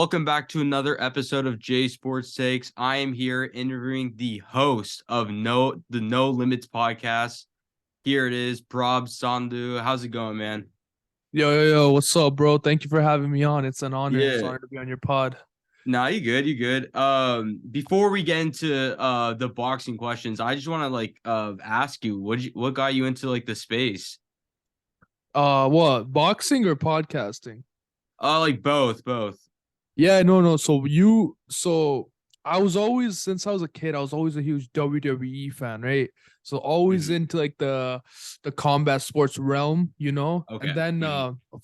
Welcome back to another episode of J Sports Takes. I am here interviewing the host of the No Limits podcast. Here it is, Prabh Sandhu. How's it going, man? Yo, what's up, bro? Thank you for having me on. It's an honor. It's an Yeah. honor to be on your pod. Nah, you good, you good. Before we get into the boxing questions, I just want to ask you what got you into like the space? What? Boxing or podcasting? Like both. Yeah, no. So I was always, since I was a kid, I was always a huge WWE fan, right? So always Mhm. into like the combat sports realm, you know? Okay. And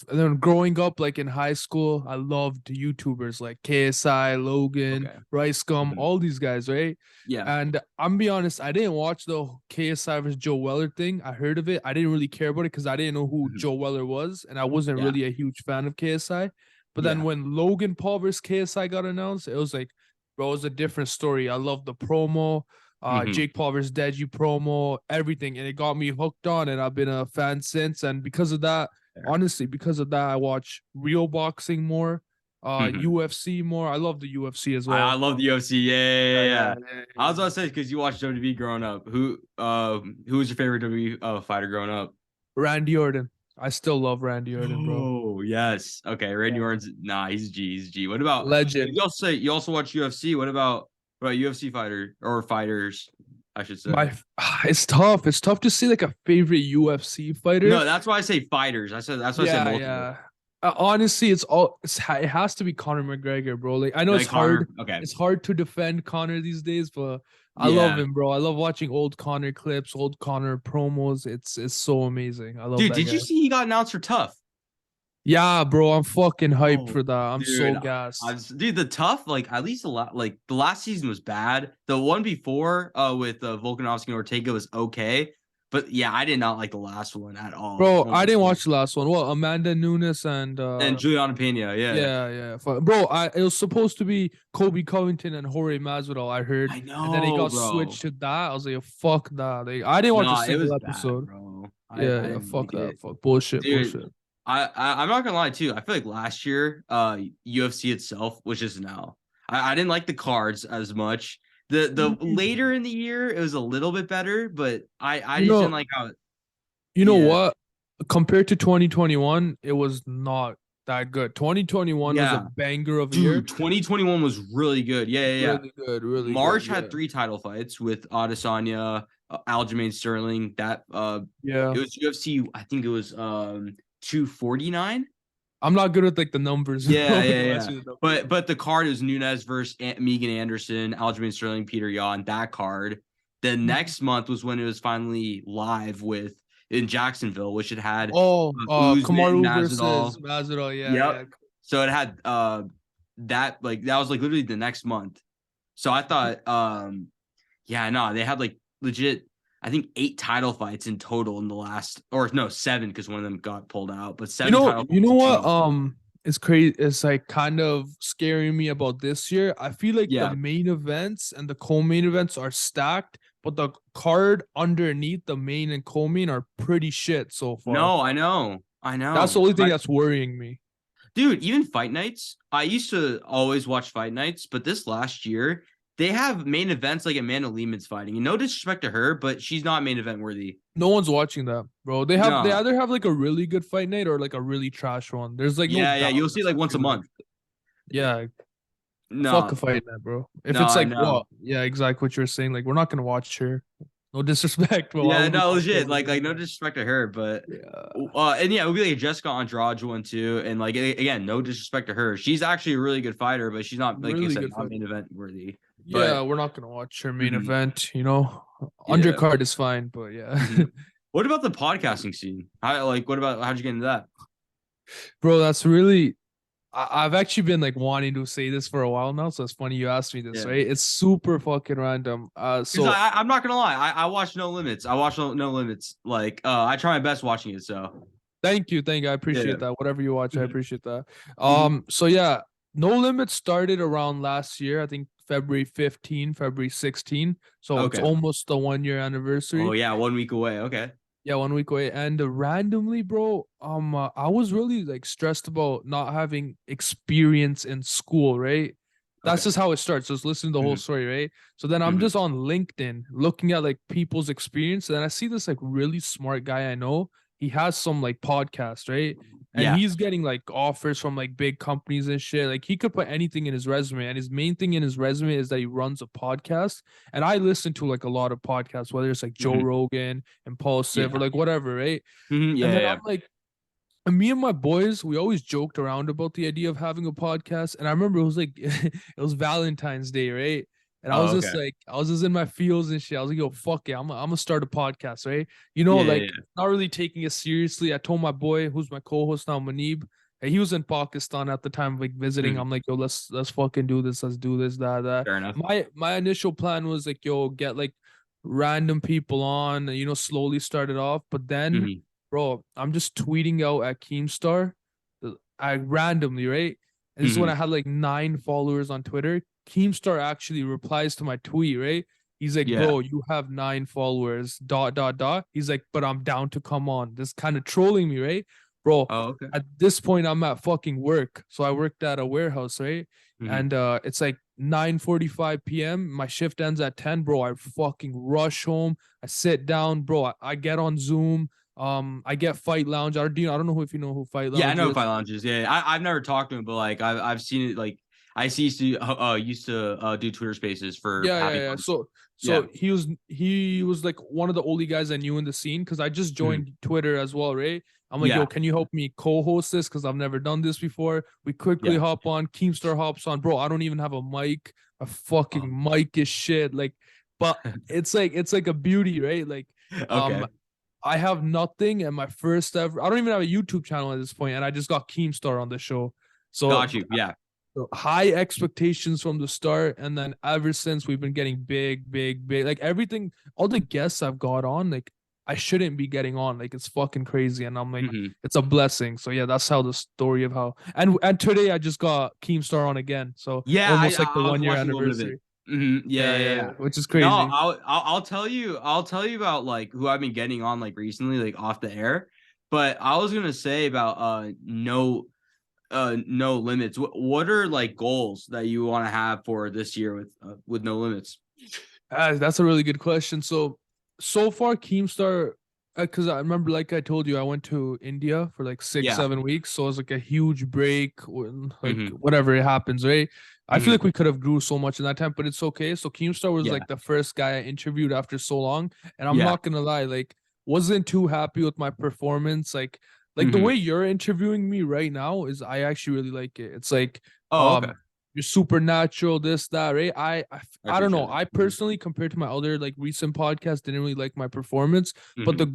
then growing up, like in high school, I loved YouTubers like KSI, Logan, Okay. Rice Gum, Mhm. all these guys, right? Yeah. And I'm be honest, I didn't watch the KSI versus Joe Weller thing. I heard of it. I didn't really care about it because I didn't know who Mhm. Joe Weller was, and I wasn't Yeah. really a huge fan of KSI. But then Yeah. when Logan Paul versus KSI got announced, it was like, bro, it was a different story. I love the promo, Mhm. Jake Paul versus Deji promo, everything, and it got me hooked on, and I've been a fan since. And because of that, honestly, because of that, I watch real boxing more, Mhm. UFC more. I love the UFC as I well. love the UFC. Yeah. I was Yeah. about to say because you watched WWE growing up. Who was your favorite WWE fighter growing up? Randy Orton. I still love Randy Orton, bro. Oh yes. Okay, Randy Yeah. Orton's he's a G. He's a G. What about Legend. you also watch UFC? What about UFC fighter or fighters? I should say. My, it's tough. It's tough to see like a favorite UFC fighter. No, that's why I say fighters. That's why I said Yeah, multiple. yeah. Honestly, it has to be Conor McGregor, bro. Like I know You it's like Connor? hard. Okay. It's hard to defend Conor these days, but I love Yeah. him, bro. I love watching old Conor clips, old Conor promos. It's so amazing. I love Dude, that did you guy. see he got announced for Tough? Yeah, bro. I'm fucking hyped Oh, for that. I'm dude, so gassed. dude, the Tough, like at least a lot, like the last season was bad. The one before, with Volkanovski and Ortega was okay, but yeah, I did not like the last one at all. Bro, I didn't Honestly. watch the last one. What, Amanda Nunes and And Juliana Pena, yeah, yeah. Bro, it was supposed to be Kobe Covington and Jorge Masvidal, I heard, I and then it know, got bro. switched to that. I was like, fuck that. Like, I didn't watch a Nah, it single was bad, episode. bro. I Yeah, didn't fuck like that. it, Fuck bullshit. dude. I'm not gonna lie too. I feel like last year, UFC itself was just now. I didn't like the cards as much. The Mm. later in the year, it was a little bit better, but I You just didn't know, like how. you know Yeah, what? Compared to 2021, it was not that good. 2021 was a yeah, banger of a year. dude. 2021 was really good. Yeah. Really good, really good. March had Yeah. three title fights with Adesanya, Aljamain Sterling. That Yeah. it was UFC. I think it was 249. I'm not good with like the numbers, Yeah, bro. yeah, Don't ask yeah. me the numbers. But the card is Nunes versus Megan Anderson, Aljamain Sterling, Peter Yan. That card. The Mhm. next month was when it was finally live with in Jacksonville, which it had Oh, Usman, Kamaru versus Masvidal. Masvidal. Yeah. Yep. So it had that was like literally the next month. So I thought yeah, no, they had like legit I think 8 title fights in total in the last or no, 7 because one of them got pulled out, but You 7 know, title you fights know in 2 what? months. It's crazy. It's like kind of scaring me about this year. I feel like the Yeah. main events and the co-main events are stacked, but the card underneath the main and co-main are pretty shit so far. No, I know. I That's the know. only thing that's worrying me. Dude, even fight nights. I used to always watch fight nights, but this last year they have main events like Amanda Lehman's fighting. And no disrespect to her, but she's not main event worthy. No one's watching that, bro. They No. either have like a really good fight night or like a really trash one. There's like no Yeah. You'll see balance, like I once a feel like. month. Yeah, fuck a No. fight night, bro. If No, it's I like know. what? Yeah, exactly what you're saying. Like we're not gonna watch her. No disrespect, but why Yeah, would we no, watch her legit. over Like there? no disrespect to her, but Yeah. and yeah, it would be like a Jessica Andrade one too. And like again, no disrespect to her. She's actually a really good fighter, but she's not like I Really said, good not fight. main event worthy. Yeah, But we're not gonna watch her main mhm, event, you know. yeah. Undercard is fine, but yeah. Mhm. What about the podcasting scene? How'd you get into that? Bro, that's really I've actually been like wanting to say this for a while now, so it's funny you asked me this, Yeah. right? It's super fucking random. Because So I'm not gonna lie, I watch No Limits. I watch No Limits. Like I try my best watching it. So thank you. I yeah. appreciate that. Whatever you watch, I Mhm, appreciate that. mhm. So yeah, No Limit started around last year, I think February 15, February 16. So it's Okay. almost the 1 year Oh anniversary. yeah, 1 week away. Okay. Yeah, 1 week away. And randomly, bro, I was really like stressed about not having experience in school, right? That's Okay. just how it starts. Just listen to the whole Hmm. story, right? So then I'm Hmm. just on LinkedIn looking at like people's experience, and then I see this like really smart guy I know. He has some like podcast, right? And Yeah. he's getting like offers from like big companies and shit. Like he could put anything in his resume, and his main thing in his resume is that he runs a podcast. And I listen to like a lot of podcasts, whether it's like Joe Hmm. Rogan, Impulsive, or Yeah. like whatever, right? Hmm. And Yeah. then Yeah. I'm like, and me and my boys, we always joked around about the idea of having a podcast. And I remember it was like it was Valentine's Day, right? And I was Oh, just okay. like, I was just in my feels and shit. I was like, yo, fuck it. I'm gonna start a podcast, right? Yeah. Like Yeah. not really taking it seriously. I told my boy, who's my co-host now, Manib, and he was in Pakistan at the time, like Yeah. visiting. Mhm. I'm like, yo, let's fucking do this. Let's do this, that. Fair enough. My initial plan was like, yo, get like random people on, slowly start it off. But then, Hmm. bro, I'm just tweeting out at Keemstar, I randomly, right? And this is when Hmm. I had like 9 followers on Twitter. Keemstar actually replies to my tweet, right? He's like, Yeah. bro, you have 9 followers, dot, dot, dot. He's like, but I'm down to come on. This kind of trolling me, right? Bro, Oh, okay. at this point, I'm at fucking work. So I worked at a warehouse, right? Hmm. And it's like 9:45 p.m. My shift ends at 10, bro. I fucking rush home. I sit down, bro. I get on Zoom. I get Fight Lounge. I don't know if you know who Fight Yeah, I Lounge know is. Five Lounges. Yeah, I've never talked to him, but like I've seen it. Like I see used to do Twitter Spaces for Yeah, yeah, having yeah. lunch. So Yeah. so he was like one of the only guys I knew in the scene because I just Hmm. joined Twitter as well, right? I'm like, yo, Yeah. can you help me co-host this? Because I've never done this before. We quickly Yeah. hop on. Keemstar hops on, bro. I don't even have a mic. A fucking Oh. mic is shit. Like, but it's like a beauty, right? Like, um, Okay. I have nothing, and my first ever. I don't even have a YouTube channel at this point, and I just got Keemstar on the show. So Got you. Yeah. high expectations from the start, and then ever since we've been getting big, big, big. Like everything, all the guests I've got on, like I shouldn't be getting on. Like it's fucking crazy, and I'm like, Hmm. it's a blessing. So yeah, that's how the story of how. And today I just got Keemstar on again, so Yeah, almost like the I was 1 year watching a little bit of it. anniversary. Yeah, Yeah, yeah, yeah, yeah. yeah, which is No, crazy. I'll tell you about like who I've been getting on like recently, like off the air. But I was gonna say about no limits. What are like goals that you want to have for this year with no limits? That's a really good question. So far, Keemstar, because I remember, like I told you, I went to India for like six, Yeah. 7 weeks. So it was like a huge break, when, like Hmm. whatever it happens, right? I feel Hmm. like we could have grew so much in that time, but it's okay. So Keemstar was Yeah. like the first guy I interviewed after so long, and I'm Yeah. not gonna lie, like wasn't too happy with my performance. Like the Hmm. way you're interviewing me right now is I actually really like it. It's like Oh, okay. um you're supernatural, this, that, right? I I don't appreciate know. it. I personally, compared to my other like recent podcasts, didn't really like my performance. But the Hmm.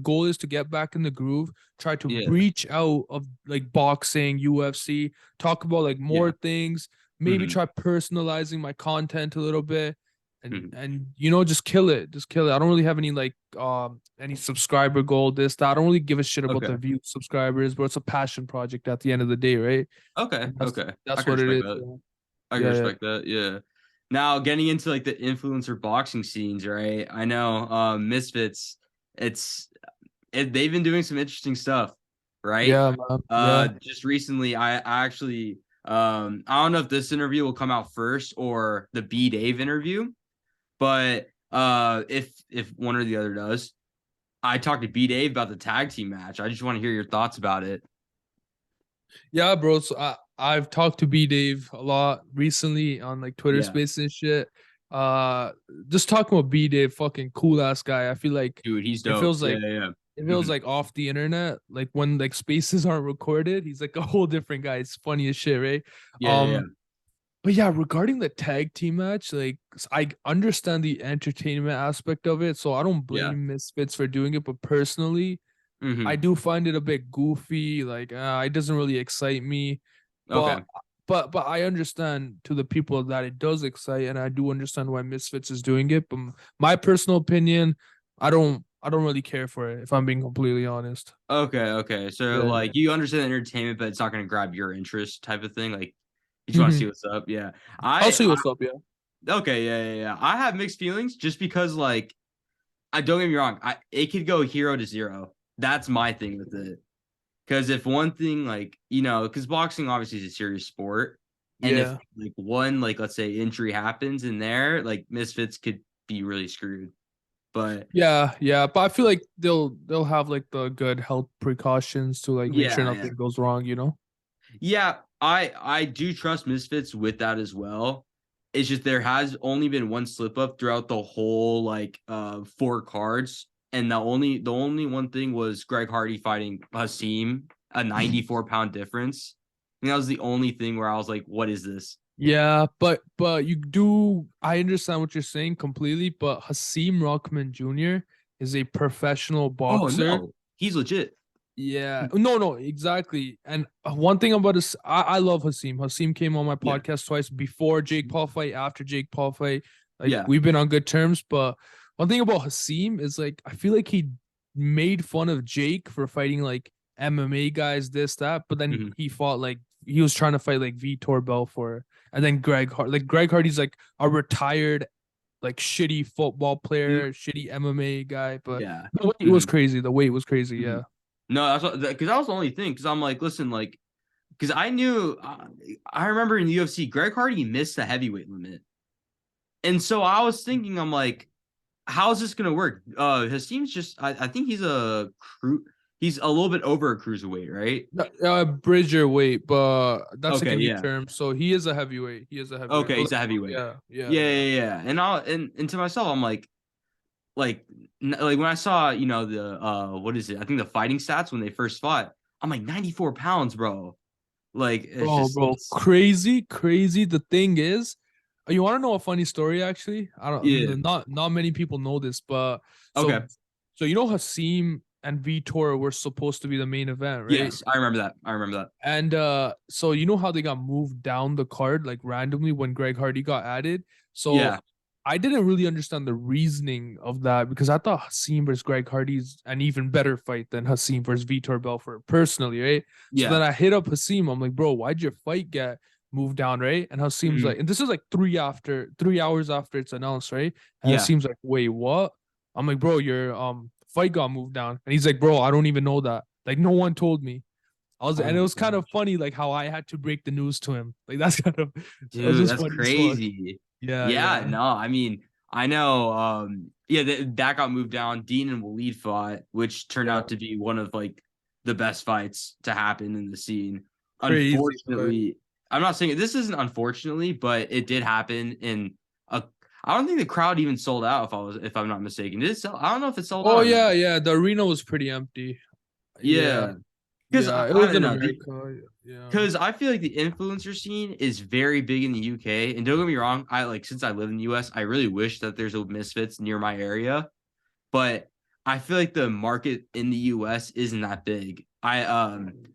goal is to get back in the groove, try to Yeah. breach out of like boxing, UFC, talk about like more Yeah. things, maybe Hmm. try personalizing my content a little bit. And Hmm. and just kill it. Just kill it. I don't really have any subscriber goal, this, that. I don't really give a shit about Okay. the view subscribers, but it's a passion project at the end of the day, right? Okay. And that's Okay. I that's can what it respect is. that. Yeah. I can Yeah, yeah. respect that. Yeah. Now getting into like the influencer boxing scenes, right? I know Misfits, it's they've been doing some interesting stuff, right? Yeah, man. Yeah. Just recently I actually I don't know if this interview will come out first or the B Dave interview, but if one or the other does, I talked to B Dave about the tag team match. I just want to hear your thoughts about it. Yeah, bro. So I've talked to B Dave a lot recently on like Twitter Yeah. Space and shit. Uh just talking about B Dave, fucking cool ass guy. I feel like Dude, he's it dope. feels Yeah, like yeah, yeah. it feels Mhm. like off the internet, like when like spaces aren't recorded, he's like a whole different guy. It's funny as shit, right? Yeah, yeah, yeah. Um But yeah, regarding the tag team match, like I understand the entertainment aspect of it, so I don't Yeah. blame Misfits for doing it. But personally, I Hmm. do find it a bit goofy. Like it doesn't really excite me. Okay. But but I understand to the people that it does excite, and I do understand why Misfits is doing it. But my personal opinion, I don't really care for it if I'm being completely honest. Okay, okay. So Yeah. like you understand the entertainment, but it's not gonna grab your interest type of thing. Like you just want to Hmm. see what's up. Yeah. I'll I, see I what's up. Yeah. okay, yeah, yeah, yeah. I have mixed feelings just because like I don't get me wrong. It could go hero to zero. That's my thing with it. Because if one thing, like, because boxing obviously is a serious sport, and if Yeah. like one, like, let's say injury happens in there, like Misfits could be really screwed. But Yeah, yeah, but I feel like they'll have like the good health precautions to like make sure yeah, yeah, nothing goes wrong, you know? yeah. I do trust Misfits with that as well. It's just there has only been one slip up throughout the whole like four cards, and the only one thing was Greg Hardy fighting Hasim, a 94-pound difference. And that was the only thing where I was like, what is this? Yeah, but I understand what you're saying completely, but Hasim Rahman Jr. is a professional Oh boxer. no, he's legit. Yeah, no, exactly. And one thing about this, I love Hasim. Hasim came on my Yeah. podcast twice before Jake Paul fight, after Jake Paul fight. Like Yeah. we've been on good terms. But one thing about Hasim is like I feel like he made fun of Jake for fighting like MMA guys, this, that. But then Mhm. he fought like he was trying to fight like Vitor Belfort. And then Greg Hardy's like a retired like shitty football Mm, player, shitty MMA guy. But yeah. the weight was Mhm. crazy. The weight was crazy. Mhm. Yeah. No, that's what because that was the only thing. Because I'm like, listen, like, because I knew, I remember in the UFC, Greg Hardy missed the heavyweight limit, and so I was thinking, I'm like, how's this gonna work? His team's just, I think he's a little bit over a cruiserweight, right? Bridger weight, but that's like a Okay, new yeah. term. So he is a heavyweight. He is a heavyweight. Okay, But he's like, a heavyweight. yeah, yeah, Yeah, yeah. yeah, yeah. And to myself, I'm like like when I saw, the what is it? I think the fighting stats when they first fought, I'm like 94 pounds, bro. Like it's just Bro, it's crazy, crazy. The thing is, you want to know a funny story? Actually, I yeah. don't. Not many people know this, but Okay. so you know, Hasim and Vitor were supposed to be the main event, right? Yes, I remember that. I remember that. And so you know how they got moved down the card like randomly when Greg Hardy got added. So Yeah. I didn't really understand the reasoning of that because I thought Hasim versus Greg Hardy's an even better fight than Hasim versus Vitor Belfort personally, right? So Yeah. then I hit up Hasim. I'm like, bro, why'd your fight get moved down, right? And Hasim's Mhm. like, and this is like 3 hours after it's announced, right? And Yeah. Hasim's like, wait, what? I'm like, bro, your fight got moved down. And he's like, bro, I don't even know that. Like, no one told me. Oh And it my was kind of gosh. funny, like how I had to break the news to him. Like that's kind of that was Dude, just that's funny as fuck. crazy. Yeah, Yeah, yeah. no, I mean, I know yeah, that got moved down. Dean and Waleed fought, which turned Yeah. out to be one of like the best fights to happen in the scene. Crazy fight. Unfortunately, I'm not saying this isn't unfortunately, but it did happen in a I don't think the crowd even sold out if I'm not mistaken. Did it sell? I don't know if it sold Oh out or not. yeah, yeah. The arena was pretty empty. Yeah, Yeah. Because yeah. It I was don't in know. America. Yeah. Because I feel like the influencer scene is very big in the UK. And don't get me wrong, I like since I live in the US, I really wish that there's a Misfits near my area. But I feel like the market in the US isn't that big. I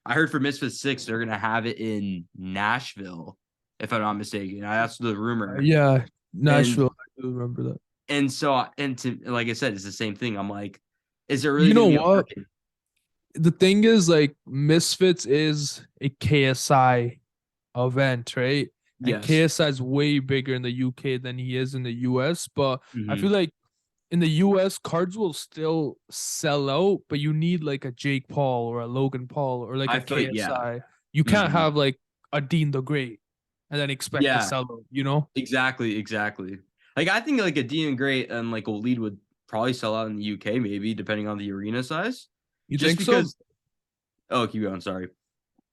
heard for Misfits 6, they're gonna have it in Nashville, if I'm not mistaken. That's the rumor. Yeah. And Nashville. I do remember that. and so and to like I said, it's the same thing. I'm like, is there really You know gonna be a what? market? The thing is, like, Misfits is a KSI event, right? And Yes. KSI is way bigger in the UK than he is in the US. But I feel Hmm. like in the US, cards will still sell out, but you need like a Jake Paul or a Logan Paul or like I a feel like, yeah. KSI. You can't Hmm. have like a Dean the Great and then expect to Yeah. sell out, you know? Exactly, exactly. Like I think like a D and Great and like a lead would probably sell out in the UK, maybe depending on the arena size. You Just think so? because. Oh, keep going. Sorry.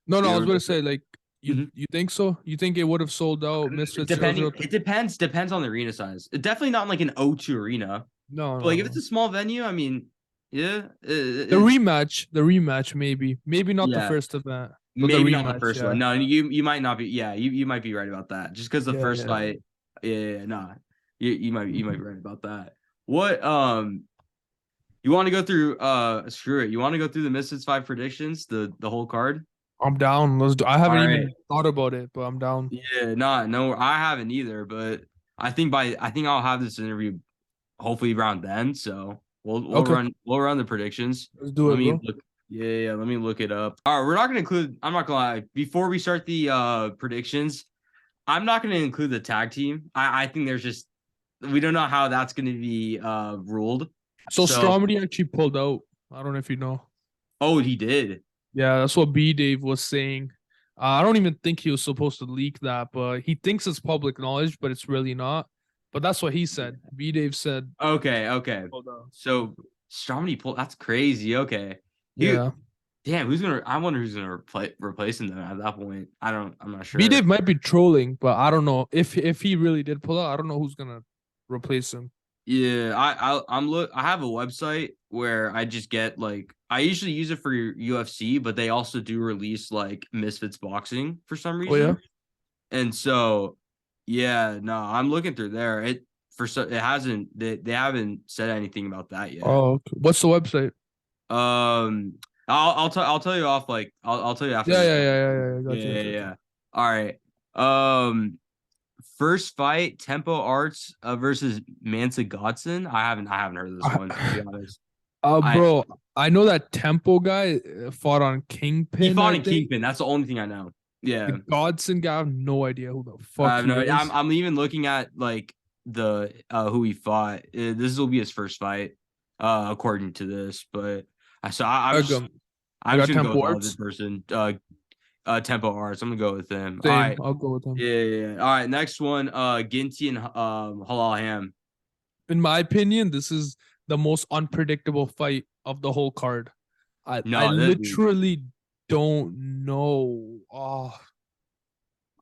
No, I You was were going to say like Mhm. you think so? You think it would have sold out Misfits zero Depending, zero it 0? depends on the arena size. Definitely not in like an O2 arena, No, but no, like if it's no. a small venue, I mean, yeah, The rematch, maybe not the yeah, first event, but the maybe not the rematch. first one. Yeah, No, you might not be. Yeah, you might be right about that. Just because the yeah, first yeah. fight, yeah, nah, you might be Mhm. right about that. What You want to go through screw it. You want to go through the Misfits 5 predictions, the whole card? I'm down. I All haven't right. even thought about it, but I'm down. Yeah, not no, I haven't either, but I think I'll have this interview hopefully around then. So Okay, we'll run the predictions. let's do Let it, me bro. look. Yeah, let me look it up. All right, we're not gonna include, I'm not gonna lie. Before we start the predictions, I'm not gonna include the tag team. I think there's just we don't know how that's gonna be ruled. So So, Stromedy actually pulled out. I don't know if you know. oh, he did. Yeah, that's what B Dave was saying. I don't even think he was supposed to leak that, but he thinks it's public knowledge, but it's really not. But that's what he said. B Dave said. Okay, okay. Hold on. So Stromedy pulled. That's crazy. Okay. He, Yeah. damn. Who's gonna? I wonder who's gonna replace him then at that point. I don't. I'm not B sure. Dave might be trolling, but I don't know if he really did pull out. I don't know who's gonna replace him. Yeah, I'm look. I have a website where I just get like I usually use it for UFC, but they also do release like Misfits boxing for some Oh yeah. reason. And so, yeah, no, I'm looking through there. It hasn't they haven't said anything about that yet. Oh, okay. What's the website? I'll tell you off like I'll tell you after Yeah, this yeah, call. yeah, yeah, yeah. Yeah, Gotcha, yeah, gotcha, gotcha. yeah. All right. First fight, Tempo Arts versus Mansa Godson. I haven't heard of this one to be honest. I Bro, I know that Tempo guy fought on He Kingpin. fought I in think Kingpin. That's the only thing I know. the Yeah, Godson guy. I have no idea who the I fuck have he no idea. is. I'm even looking at like the who he fought. This will be his first fight, according to this. But I got, I I'm just got gonna go Tempo with the other Arts. person. Tempo Arts. I'm gonna go with him. All Same. right. I'll go with him. Yeah, yeah, yeah. All right. Next one. Ginty and Halal Ham. In my opinion, this is the most unpredictable fight of the whole card. I No, that literally don't know. Oh,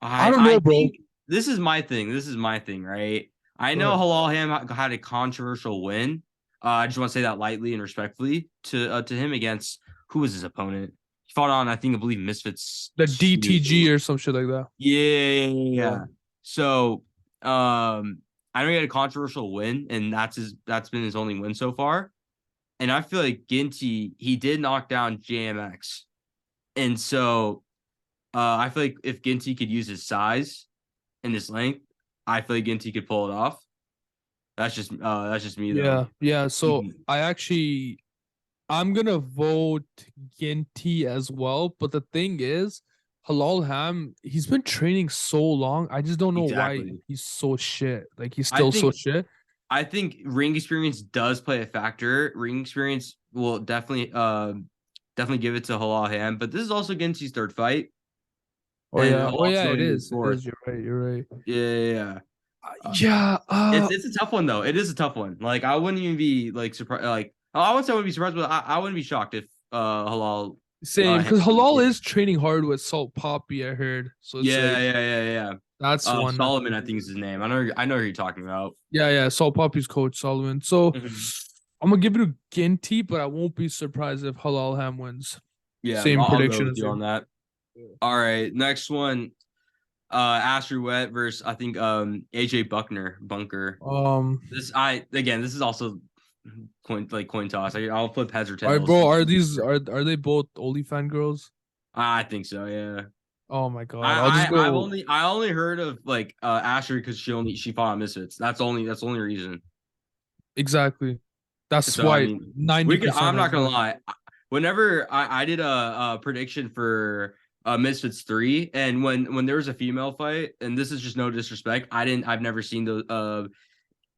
I don't I know, bro. think this is my thing. This is my thing, right? I Go know ahead. Halal Ham had a controversial win. I just want to say that lightly and respectfully to him against who was his opponent. He fought on, I believe Misfits The 2. DTG or some shit like that. Yeah, yeah, yeah, Yeah. yeah. So, I know he had a controversial win, and that's been his only win so far. And I feel like Ginty, he did knock down JMX, and so I feel like if Ginty could use his size and his length, I feel like Ginty could pull it off. That's just me though. Yeah. Yeah. So Mhm. I'm gonna vote Ginty as well. But the thing is, Halal Ham, he's been training so long. I just don't know why Exactly. he's so shit. Like he's I still so think shit. I think ring experience does play a factor. Ring experience will definitely give it to Halal Ham, but this is also Ginty's third fight, Oh and yeah. Oh Halal's yeah, it going to his is. It fourth. is. You're right. You're right. Yeah, yeah, yeah. Uh, Yeah. it's a tough one though. It is a tough one. Like I wouldn't even be like surprised. Like I wouldn't say I wouldn't be surprised, but I wouldn't be shocked if Halal Same, Ham because Halal yeah. is training hard with Salt Poppy, I heard. So it's Yeah, like yeah, yeah, yeah. that's one that Solomon, could I be. think is his name. I know who you're talking about. Yeah, yeah. Salt Poppy's coach Solomon. So Mhm. I'm gonna give it to Ginty, but I won't be surprised if Halal Ham wins. Yeah, Same I'll go prediction with as you on you. that. All right, next one. Astrid Wet versus I think AJ Bunker. This is also coin toss. I'll flip heads or All right, tails. bro. Are they both OnlyFan girls? I think so. Yeah. Oh my god. I'll just go. I only heard of like Astrid because she fought on Misfits. That's the only reason. Exactly. That's So I why mean, we could. 90% I'm not has gonna that. lie. Whenever I did a prediction for Misfits 3, and when there was a female fight, and this is just no disrespect, I've never seen the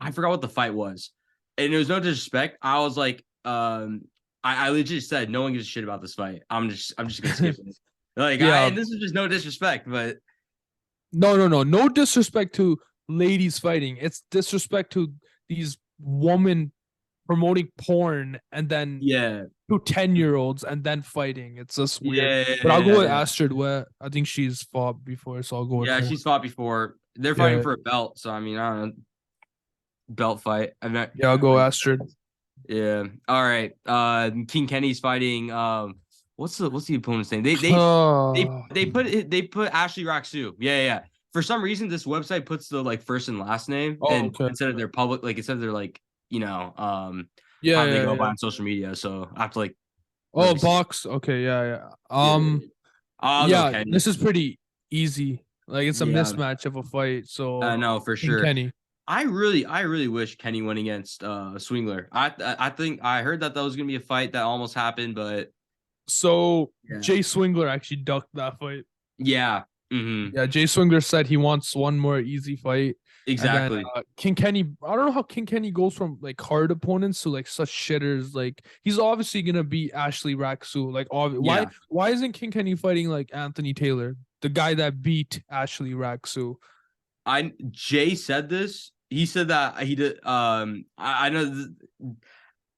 I forgot what the fight was, and it was no disrespect. I was like, I legit said no one gives a shit about this fight. I'm just gonna skip it. Like Yeah. and this is just no disrespect, but No, no, no. No disrespect to ladies fighting. It's disrespect to these women promoting porn and then yeah, to 10-year-olds and then fighting. It's just weird. yeah, But I'll go yeah, with yeah. Astrid Wet. I think she's fought before, so I'll go with Yeah, her. she's fought before. They're fighting Yeah. for a belt, so I mean, I don't know. Belt fight. I'm not. Yeah, I'll go Astrid. Yeah. All right. King Kenny's fighting. What's the opponent's name? Oh, They put Ashley Raksu. Yeah, yeah, yeah. For some reason, this website puts the like first and last name, oh, and okay. instead of their public, like instead of their like Yeah, how they yeah, go by yeah. on social media. So I have to like Oh, really see. box. Okay, yeah, yeah. Yeah, yeah, yeah. I'll go Yeah, Kenny. this is pretty easy. Like it's a Yeah, mismatch of a fight. So no, for King sure. Kenny. I really wish Kenny went against Swingler. I think I heard that was gonna be a fight that almost happened, but So yeah, Jay Swingler actually ducked that fight. yeah, Mm-hmm. Yeah, Jay Swingler said he wants one more easy fight. And then Exactly. King Kenny, I don't know how King Kenny goes from like hard opponents to like such shitters. Like he's obviously gonna beat Ashley Raksu. Like Yeah. why isn't King Kenny fighting like Anthony Taylor, the guy that beat Ashley Raksu? Jay said this. He said that he did. I know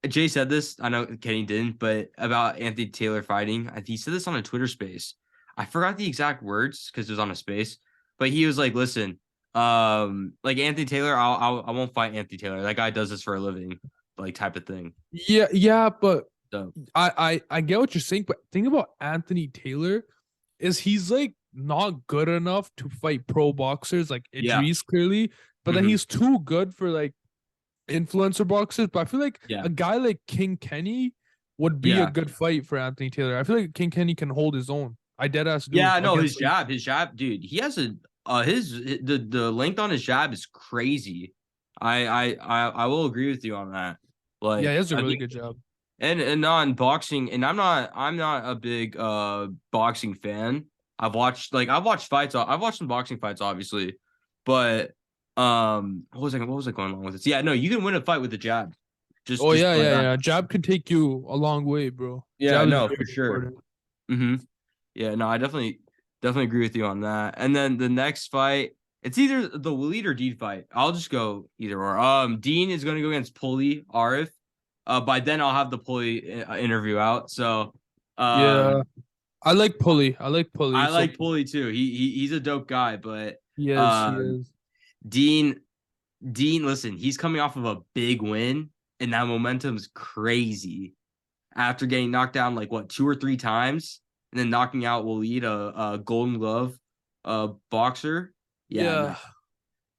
Jay said this. I know Kenny didn't, but about Anthony Taylor fighting, he said this on a Twitter space. I forgot the exact words because it was on a space, but he was like, "Listen, like Anthony Taylor, I won't fight Anthony Taylor. That guy does this for a living, like type of thing." Yeah, but So I get what you're saying, but think about Anthony Taylor is he's like not good enough to fight pro boxers like yeah, Idris clearly, but then hmm he's too good for like influencer boxers. But I feel like yeah, a guy like King Kenny would be a yeah, good fight for Anthony Taylor. I feel like King Kenny can hold his own. I dead ass do yeah. No, against like his jab, dude. He has a the length on his jab is crazy. I will agree with you on that. yeah, he Like has a I really think good job. and on boxing, and I'm not a big boxing fan. I've watched fights. I've watched some boxing fights, obviously, but what was I going along with this? Yeah, no, you can win a fight with a jab. Oh Just yeah, like yeah, that. yeah. Jab can take you a long way, bro. Yeah, Jab is no, very for sure. important. hmm Yeah, no, I definitely agree with you on that. And then the next fight, it's either the Waleed or Dean fight. I'll just go either or. Dean is going to go against Pulley Arif. By then I'll have the Pulley interview out. So, Yeah, um, I like Pulley. I like Pulley. I So like Pulley too. He's a dope guy, but he is. He um, is. Dean listen, he's coming off of a big win, and that momentum's crazy. After getting knocked down like what 2 or 3 times, and then knocking out Waleed, a Golden Glove, boxer. Yeah, no, Yeah.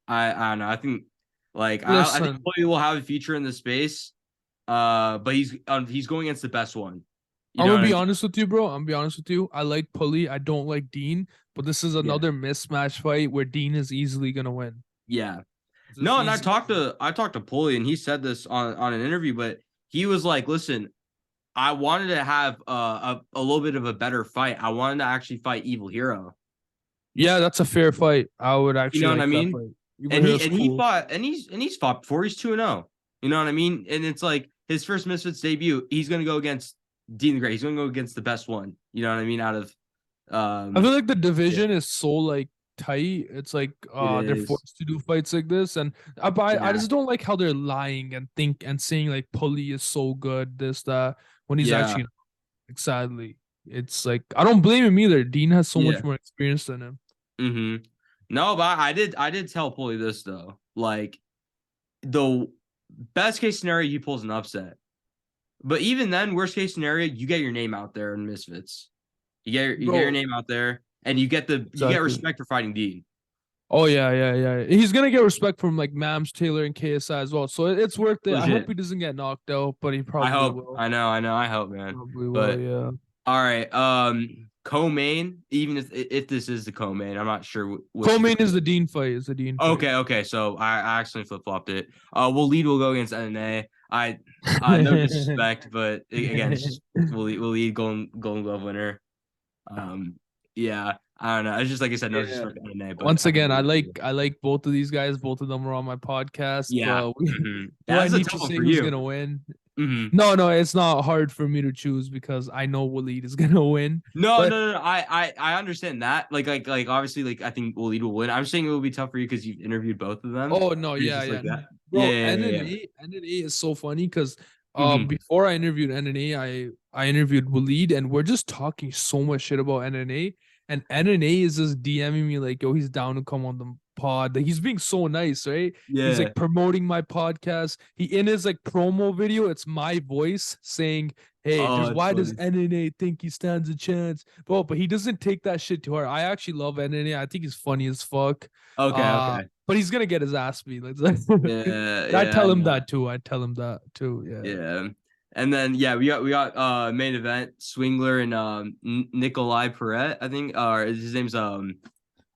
I don't know. I think I think Listen, Pulley will have a future in the space. But he's going against the best one. You I'm know gonna what I be mean? honest with you, bro. I'm gonna be honest with you. I like Pulley. I don't like Dean, but this is Yeah, another mismatch fight where Dean is easily gonna win. yeah. Just No, and easy. I talked to Pulley, and he said this on an interview, but he was like, "Listen, I wanted to have a little bit of a better fight. I wanted to actually fight Evil Hero. Yeah, that's a fair fight. I would You actually know what I like that mean? fight. Evil Hero's And he cool. fought and he's fought before. He's 2-0. You know what I mean? And it's like his first Misfits debut. He's gonna go against Dean the Great. He's gonna go against the best one. You know what I mean? Out of I feel um, like the yeah, division is so like tight. It's like it they're is. forced to do fights like this, and I Yeah, just don't like how they're lying and think and saying like Pulley is so good, this that when he's yeah, actually like, sadly. It's like I don't blame him either. Dean has so much yeah. more experience than him. Mm-hmm. No, but I did tell Pulley this though. Like the best case scenario, he pulls an upset. But even then, worst case scenario, you get your name out there in Misfits. You get your Bro, name out there, and you get exactly. respect for fighting Dean. Oh yeah, yeah, yeah. He's gonna get respect from like Mams Taylor and KSI as well. So it's worth it. I hope Legit. he doesn't get knocked out, but he I probably hope. will. I know. I hope, man. Probably will, But yeah. all right. Co-main. Even if this is the co-main, I'm not sure which is the. Co-main is the Dean fight. Is the Dean fight. Okay. So I actually flip flopped it. Waleed will go against NNA. No disrespect, but again, it's just Waleed Golden Glove winner. Yeah. I don't know. It's just like I said, no Yeah. disrespect to NNA, but Once I think again, Waleed will. I like both of these guys. Both of them are on my podcast, Yeah. but do I That's a need tough to one say for who's you. gonna win? hmm No, no, it's not hard for me to choose because I know Waleed is gonna win. But No. I understand that. Obviously, like I think Waleed will win. I'm saying it will be tough for you because you've interviewed both of them. oh no, It's yeah, just yeah, like that. bro. Yeah. NNA is so funny because hmm before I interviewed NNA, I interviewed Waleed, and we're just talking so much shit about NNA, and NNA is just DMing me like, yo, he's down to come on the pod. Like, he's being so nice, right? He's Yeah. like promoting my podcast. He in his like promo video, it's my voice saying, "Hey, Oh, there's it's why does funny. NNA think he stands a chance?" But he doesn't take that shit to heart. I actually love NNA. I think he's funny as fuck. Okay. But he's gonna get his ass beat. Like, I I tell him know. that too. I tell him that too. Yeah. Yeah. And then yeah, we got main event Swingler and Nikolai Perret, I think. His name's Yeah,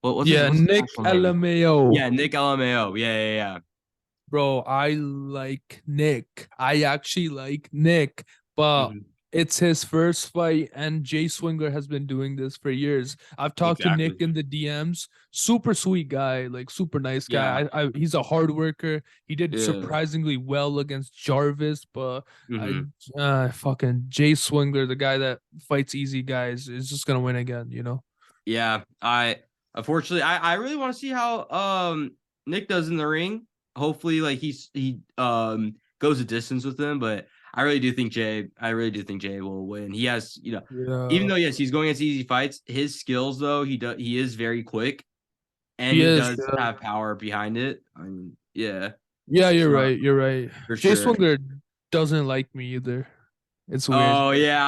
what's his Nick actual name? LMAO. Yeah, Nick LMAO. Yeah. Bro, I like Nick. I actually like Nick, but Mhm. It's his first fight, and Jay Swingler has been doing this for years. I've talked to Nick Exactly. in the DMs. Super sweet guy, like super nice Yeah. guy. He's a hard worker. He did Yeah. surprisingly well against Jarvis, but I Hmm. fucking Jay Swingler, the guy that fights easy guys, is just gonna win again. You know? Yeah. Unfortunately I really want to see how Nick does in the ring. Hopefully, like he goes a distance with him, but I really do think Jay will win. He has, even Yeah, though yes, he's going against easy fights, his skills though, he is very quick and he he is. does Yeah, have power behind it. I mean, yeah. yeah, you're So right. You're right. for Jay sure. Swingler doesn't like me either. It's weird. Oh yeah,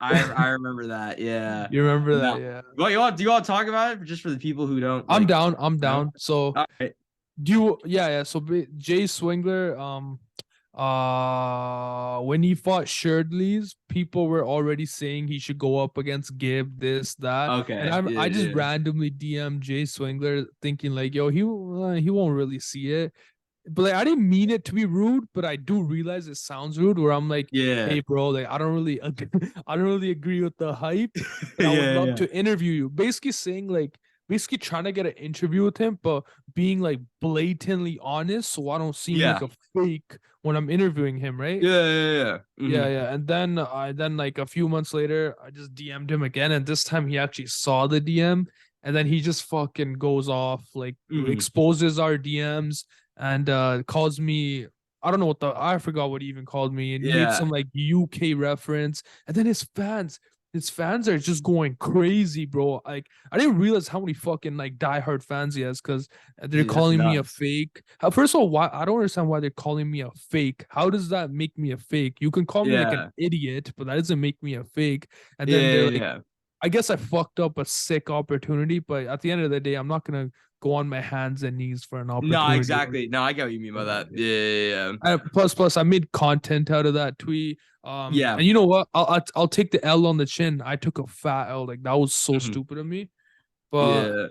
I remember that. Yeah. You remember that? No. Yeah. Well, you want to talk about it just for the people who don't I'm like down. I'm know? down. So All right. do you? Yeah, yeah. So Jay Swingler, when he fought Sherdley's, people were already saying he should go up against Gibb, this, that, and Okay. I Yeah, just yeah. randomly DM Jay Swingler, thinking like, yo, he won't really see it. But like, I didn't mean it to be rude, but I do realize it sounds rude. Where I'm like, Yeah. hey, bro, like I don't really, I don't really agree with the hype, but I would Yeah, love yeah. to interview you. Basically saying like, basically trying to get an interview with him, but being like blatantly honest, so I don't seem like Yeah. a fake when I'm interviewing him, right? Yeah, yeah, yeah. Yeah, Mhm. yeah. And then like a few months later, I just DM'd him again, and this time he actually saw the DM, and then he just fucking goes off, like Mhm. exposes our DMs and calls me. I don't know I forgot what he even called me, and he made Yeah. some like UK reference, and then his fans are just going crazy, bro. Like I didn't realize how many fucking like diehard fans he has, because they're Dude, that's calling me a nuts. fake. First of all, why I don't understand why they're calling me a fake. How does that make me a fake? You can call me like an Yeah. idiot, but that doesn't make me a fake. And Yeah, then they're yeah, like, yeah. I guess I fucked up a sick opportunity, but at the end of the day, I'm not gonna go on my hands and knees for an No, opportunity. exactly. No, I get what you mean by that. Yeah. Yeah, yeah, yeah. Plus, I made content out of that tweet. Yeah. And you know what? I'll take the L on the chin. I took a fat L. Like that was so Mhm. stupid of me. But Yeah.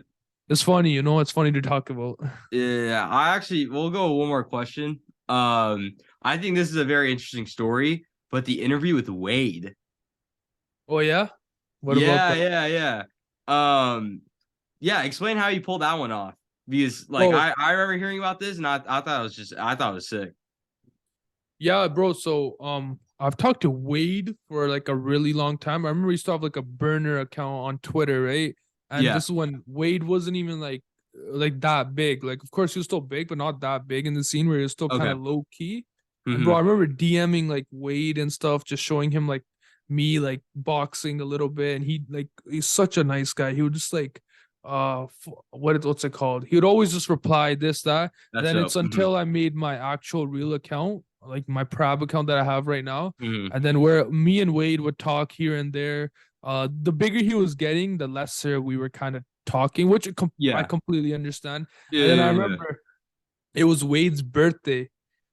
it's funny, you know. It's funny to talk about. Yeah. We'll go with one more question. I think this is a very interesting story, but the interview with Wade. Oh yeah, what about Yeah, that? yeah, yeah. Um, yeah, explain how you pulled that one off. Because like Oh I remember hearing about this and I thought I thought it was sick. yeah, bro. So I've talked to Wade for like a really long time. I remember he used to have like a burner account on Twitter, right? And Yeah. this is when Wade wasn't even like that big. Like, of course, he was still big, but not that big in the scene where he was still kind Okay. of low key. And bro, I Hmm. remember DMing like Wade and stuff, just showing him like me like boxing a little bit, and he's such a nice guy. He would just like what's it called? He would always just reply this, that, and That's then it's dope. Hmm. until I made my actual real account, like my Prab account that I have right now, Hmm. and then where me and Wade would talk here and there. The bigger he was getting, the lesser we were kind of talking, which I Yeah. completely understand. Yeah, And then I yeah, yeah. remember it was Wade's birthday.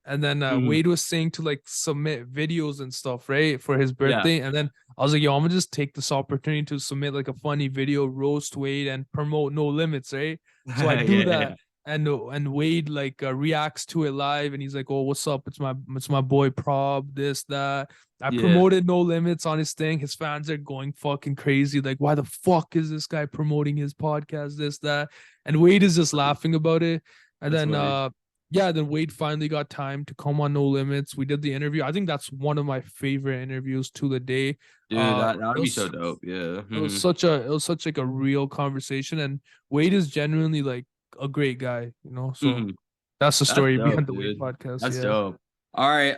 And then Hmm. Wade was saying to like submit videos and stuff, right, for his Yeah. birthday. And then I was like, yo, I'm gonna just take this opportunity to submit like a funny video, roast Wade, and promote No Limits, right? So I Yeah, do that, yeah. and Wade like reacts to it live, and he's like, "Oh, what's up? It's my boy Prab, this that." I Yeah. promoted No Limits on his thing. His fans are going fucking crazy. Like, why the fuck is this guy promoting his podcast? This that, and Wade is just laughing about it. And That's then funny. yeah, then Wade finally got time to come on No Limits. We did the interview. I think that's one of my favorite interviews to the day. Dude, that It would be so was dope. Yeah. it was Hmm. such like a real conversation, and Wade is genuinely like a great guy, you know. So Hmm. that's the That's story dope, behind the Wade dude. podcast. That's Yeah. dope. All right.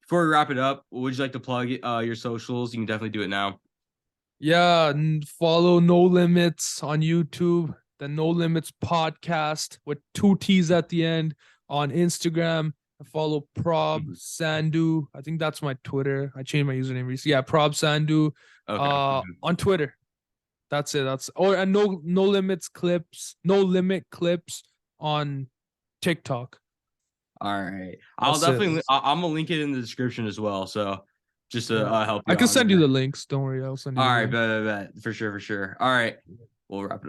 Before we wrap it up, would you like to plug your socials? You can definitely do it now. Yeah, and follow No Limits on YouTube, the No Limits podcast with two T's at the end on Instagram. I follow Prab Mhm. Sandhu. I think that's my Twitter. I changed my username recently. Yeah, Prab Sandhu Okay. Mhm. on Twitter. That's it. And no limits clips, no limit clips on TikTok. All right. That's it. I'm gonna link it in the description as well. So just to Yeah. help I you can out send you there. the links. Don't worry, I'll send you All the right, link. bet, bet, bet. For sure, for sure. All right. We'll wrap it up.